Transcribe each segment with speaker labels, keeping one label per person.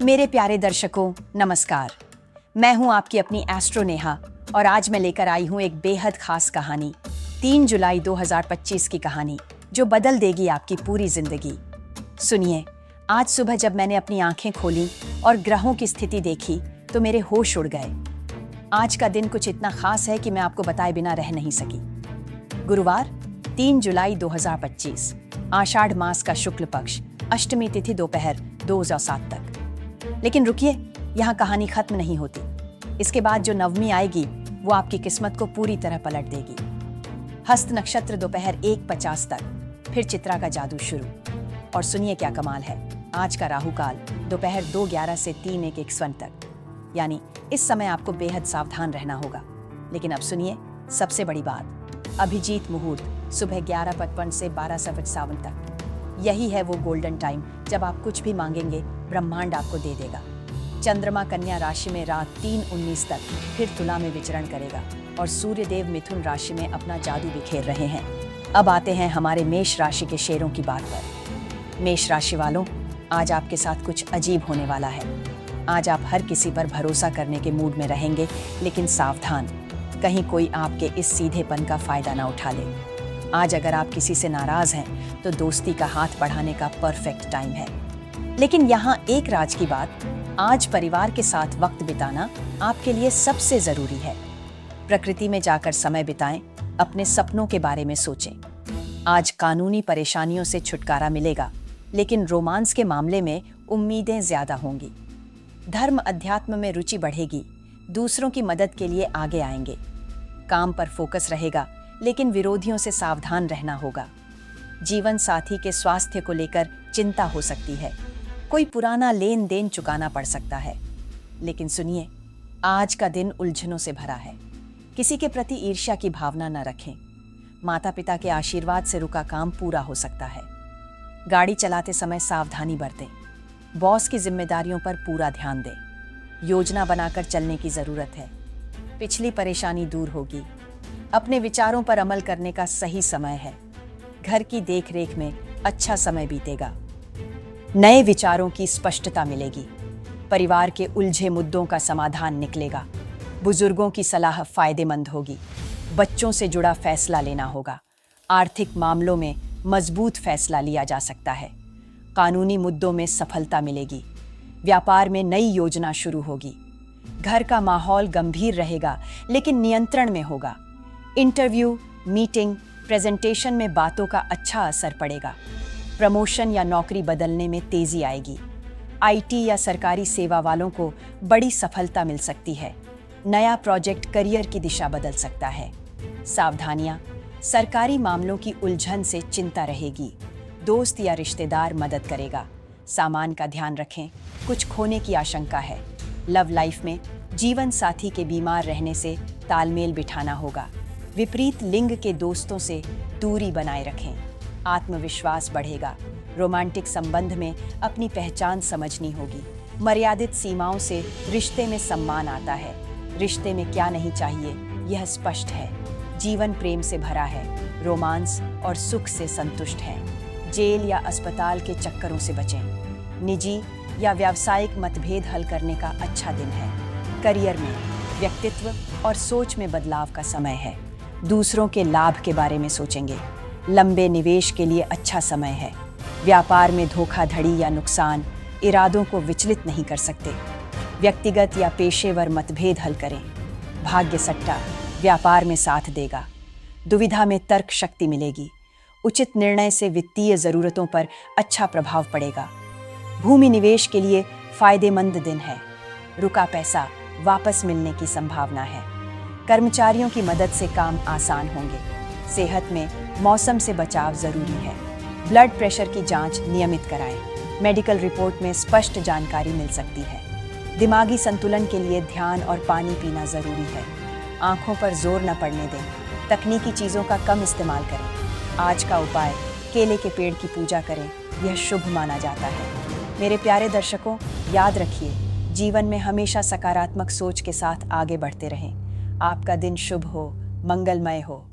Speaker 1: मेरे प्यारे दर्शकों नमस्कार। मैं हूं आपकी अपनी एस्ट्रो नेहा और आज मैं लेकर आई हूं एक बेहद खास कहानी। 3 जुलाई 2025 की कहानी जो बदल देगी आपकी पूरी जिंदगी। सुनिए, आज सुबह जब मैंने अपनी आंखें खोली और ग्रहों की स्थिति देखी तो मेरे होश उड़ गए। आज का दिन कुछ इतना खास है कि मैं आपको बताए बिना रह नहीं सकी। गुरुवार 3 जुलाई 2025, आषाढ़ मास का शुक्ल पक्ष, अष्टमी तिथि दोपहर 2:07 तक। लेकिन रुकिए, यहाँ कहानी खत्म नहीं होती। इसके बाद जो नवमी आएगी वो आपकी किस्मत को पूरी तरह पलट देगी। हस्त नक्षत्र दोपहर 1:50 तक, फिर चित्रा का जादू शुरू। और सुनिए क्या कमाल है, आज का राहु काल दोपहर 2:11 से 3:01 स्वर्ण तक, यानी इस समय आपको बेहद सावधान रहना होगा। लेकिन अब सुनिए सबसे बड़ी बात, अभिजीत मुहूर्त सुबह 11:55 से 12:57 तक। यही है वो गोल्डन टाइम जब आप कुछ भी मांगेंगे ब्रह्मांड आपको दे देगा। चंद्रमा कन्या राशि में रात 3:19 तक फिर तुला में विचरण करेगा और सूर्य देव मिथुन राशि में अपना जादू बिखेर रहे हैं। अब आते हैं हमारे मेष राशि के शेरों की बात पर। मेष राशि वालों, आज आपके साथ कुछ अजीब होने वाला है। आज आप हर किसी पर भरोसा करने के मूड में रहेंगे, लेकिन सावधान, कहीं कोई आपके इस सीधेपन का फायदा ना उठा ले। आज अगर आप किसी से नाराज हैं तो दोस्ती का हाथ बढ़ाने का परफेक्ट टाइम है। लेकिन यहाँ एक राज की बात, आज परिवार के साथ वक्त बिताना आपके लिए सबसे जरूरी है। प्रकृति में जाकर समय बिताएं, अपने सपनों के बारे में सोचें। आज कानूनी परेशानियों से छुटकारा मिलेगा, लेकिन रोमांस के मामले में उम्मीदें ज्यादा होंगी। धर्म अध्यात्म में रुचि बढ़ेगी, दूसरों की मदद के लिए आगे आएंगे। काम पर फोकस रहेगा, लेकिन विरोधियों से सावधान रहना होगा। जीवन साथी के स्वास्थ्य को लेकर चिंता हो सकती है, कोई पुराना लेन देन चुकाना पड़ सकता है। लेकिन सुनिए, आज का दिन उलझनों से भरा है। किसी के प्रति ईर्ष्या की भावना न रखें। माता पिता के आशीर्वाद से रुका काम पूरा हो सकता है। गाड़ी चलाते समय सावधानी बरतें। बॉस की जिम्मेदारियों पर पूरा ध्यान दें। योजना बनाकर चलने की जरूरत है। पिछली परेशानी दूर होगी। अपने विचारों पर अमल करने का सही समय है। घर की देखरेख में अच्छा समय बीतेगा। नए विचारों की स्पष्टता मिलेगी। परिवार के उलझे मुद्दों का समाधान निकलेगा। बुजुर्गों की सलाह फायदेमंद होगी। बच्चों से जुड़ा फैसला लेना होगा। आर्थिक मामलों में मजबूत फैसला लिया जा सकता है। कानूनी मुद्दों में सफलता मिलेगी। व्यापार में नई योजना शुरू होगी। घर का माहौल गंभीर रहेगा, लेकिन नियंत्रण में होगा। इंटरव्यू, मीटिंग, प्रेजेंटेशन में बातों का अच्छा असर पड़ेगा। प्रमोशन या नौकरी बदलने में तेजी आएगी। आईटी या सरकारी सेवा वालों को बड़ी सफलता मिल सकती है। नया प्रोजेक्ट करियर की दिशा बदल सकता है। सावधानियां, सरकारी मामलों की उलझन से चिंता रहेगी। दोस्त या रिश्तेदार मदद करेगा। सामान का ध्यान रखें, कुछ खोने की आशंका है। लव लाइफ में जीवन साथी के बीमार रहने से तालमेल बिठाना होगा। विपरीत लिंग के दोस्तों से दूरी बनाए रखें। आत्मविश्वास बढ़ेगा। रोमांटिक संबंध में अपनी पहचान समझनी होगी। मर्यादित सीमाओं से रिश्ते में सम्मान आता है। रिश्ते में क्या नहीं चाहिए यह स्पष्ट है। जीवन प्रेम से भरा है। रोमांस और सुख से संतुष्ट है। जेल या अस्पताल के चक्करों से बचें। निजी या व्यावसायिक मतभेद हल करने का अच्छा दिन है। करियर में व्यक्तित्व और सोच में बदलाव का समय है। दूसरों के लाभ के बारे में सोचेंगे। लंबे निवेश के लिए अच्छा समय है। व्यापार में धोखाधड़ी या नुकसान इरादों को विचलित नहीं कर सकते। व्यक्तिगत या पेशेवर मतभेद हल करें। भाग्य सट्टा व्यापार में साथ देगा। दुविधा में तर्क शक्ति मिलेगी। उचित निर्णय से वित्तीय जरूरतों पर अच्छा प्रभाव पड़ेगा। भूमि निवेश के लिए फायदेमंद दिन है। रुका पैसा वापस मिलने की संभावना है। कर्मचारियों की मदद से काम आसान होंगे। सेहत में मौसम से बचाव जरूरी है। ब्लड प्रेशर की जांच नियमित कराएं। मेडिकल रिपोर्ट में स्पष्ट जानकारी मिल सकती है। दिमागी संतुलन के लिए ध्यान और पानी पीना जरूरी है। आंखों पर जोर न पड़ने दें। तकनीकी चीज़ों का कम इस्तेमाल करें। आज का उपाय, केले के पेड़ की पूजा करें, यह शुभ माना जाता है। मेरे प्यारे दर्शकों, याद रखिए, जीवन में हमेशा सकारात्मक सोच के साथ आगे बढ़ते रहें। आपका दिन शुभ हो, मंगलमय हो।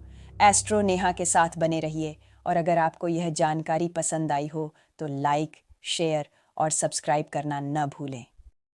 Speaker 1: एस्ट्रो नेहा के साथ बने रहिए और अगर आपको यह जानकारी पसंद आई हो तो लाइक, शेयर और सब्सक्राइब करना न भूलें।